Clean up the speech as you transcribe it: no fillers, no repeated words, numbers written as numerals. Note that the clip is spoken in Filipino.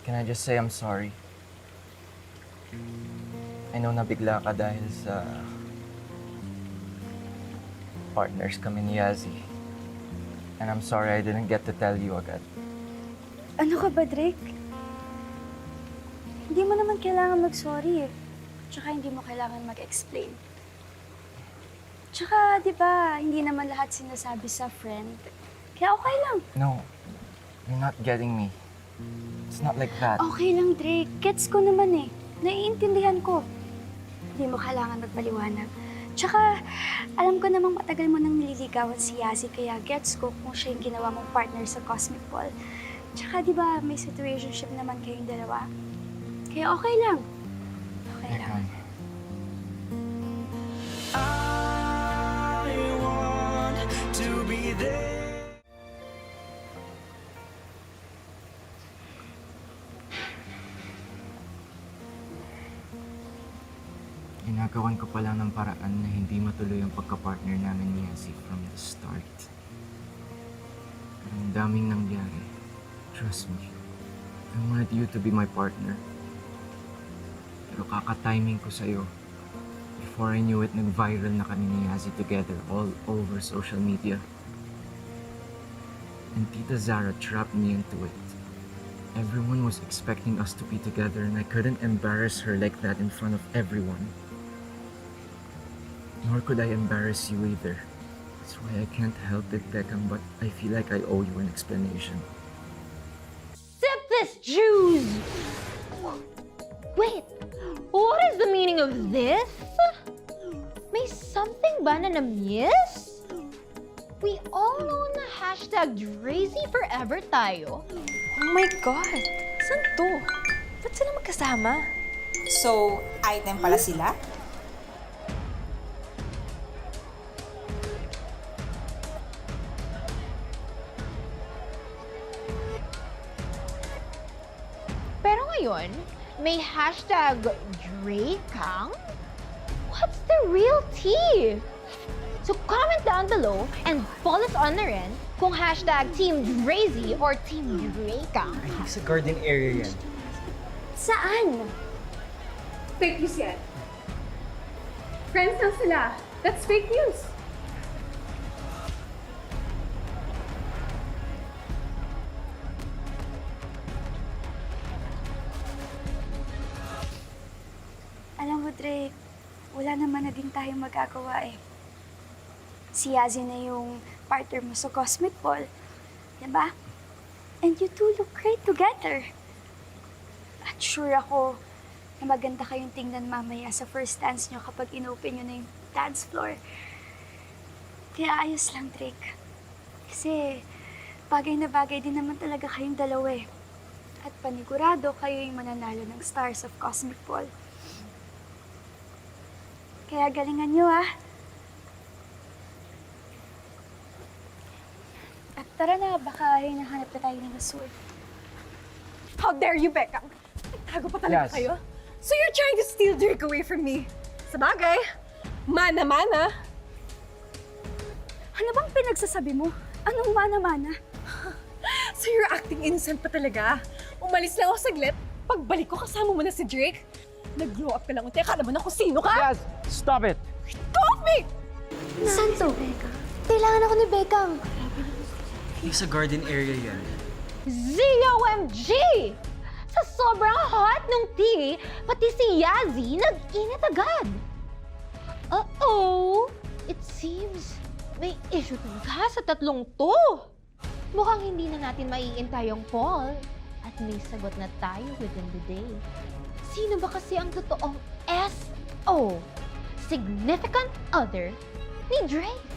Can I just say I'm sorry? I know nabigla ka dahil sa partners kami ni Yazzie. And I'm sorry I didn't get to tell you agad. Ano ka ba, Drake? Hindi mo naman kailangan mag-sorry eh. Tsaka hindi mo kailangan mag-explain. Tsaka, di ba, hindi naman lahat sinasabi sa friend. Kaya okay lang. No, you're not getting me. It's not like that. Okay lang, Drake. Gets ko naman eh. Naiintindihan ko. Hindi mo kailangan magpaliwanag. Tsaka, alam ko namang matagal mo nang nililigawan si Yazzie, kaya gets ko kung siya yung ginawa mong partner sa Cosmic Ball. Tsaka, di ba, may situationship naman kayong dalawa. Kaya okay lang. Okay lang. I want to be there. Ginagawan ko pa lang ng paraan na hindi matuloy ang pagka-partner namin ni Yazzie from the start. Pero ang daming nangyari. Trust me. I wanted you to be my partner. Pero kaka-timing ko sa'yo. Before I knew it, nag-viral na kami ni Yazzie together all over social media. And Tita Zara trapped me into it. Everyone was expecting us to be together and I couldn't embarrass her like that in front of everyone. Nor could I embarrass you either. That's why I can't help it, Beckham, but I feel like I owe you an explanation. Sip this juice! Wait, what is the meaning of this? May something ba na na-miss? We all know na hashtag Drazy Forever tayo. Oh my God! Saan to? Ba't sila magkasama? So, item pala sila? Pero ngayon, may hashtag Drakang? What's the real tea? So comment down below and follow us on the rin kung hashtag Team Drazy or Team Drakang. Sa garden area yan. Saan? Fake news yan. Friends lang sila. That's fake news. Alam mo, Drake, wala naman na din tayong magagawa eh. Si Yazzie na yung partner mo sa Cosmic Ball. Diba? And you two look great together. At sure ako na maganda kayong tingnan mamaya sa first dance nyo kapag inopen nyo na yung dance floor. Kaya ayos lang, Drake. Kasi bagay na bagay din naman talaga kayong dalawa eh. At panigurado kayo yung mananalo ng Stars of Cosmic Ball. Kaya galingan nyo, ah. At tara na, baka hinahanap na tayo ng Azul. How dare you, Becca? Nagtago pa talaga Yes. kayo? So you're trying to steal Drake away from me? Sabagay, mana-mana. Ano bang pinagsasabi mo? Anong mana-mana? So you're acting innocent pa talaga? Umalis lang ako saglit, pagbalik ko kasama mo na si Drake. Nag-glow up ka lang unti, akala mo na kung sino ka? Yaz, stop it! Go off me! Saan to? Kailangan ako ni Beckham. Sa garden area yan. ZOMG! Sa sobrang hot nung tea, pati si Yazzie nag-init agad. Uh-oh! It seems may issue talaga sa tatlong to. Mukhang hindi na natin maiintay yung Paul at may sagot na tayo within the day. Sino ba kasi ang totoong SO? Significant Other ni Drake?